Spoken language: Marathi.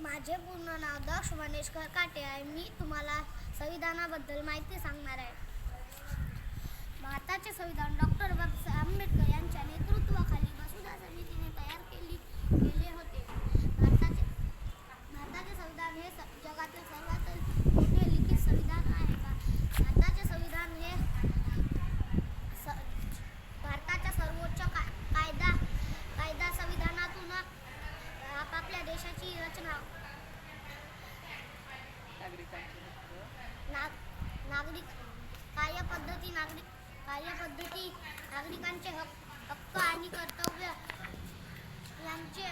माझे पूर्ण नाव दक्ष मनेशकर काटे आहे. मी तुम्हाला संविधानाबद्दल माहिती सांगणार आहे. भारताचे संविधान डॉक्टर बाबासाहेब आंबेडकर यांच्या नेतृत्वाखाली वसुधा समितीने तयार केले होते. भारताचे संविधान हे जगातील सर्वात मोठे लिखित संविधान आहे. भारताचे संविधान हे भारताच्या सर्वोच्च कायदा संविधानातून आपापल्या देशाची रचना कार्यपद्धती नागरिकांचे हक्क आणि कर्तव्य यांचे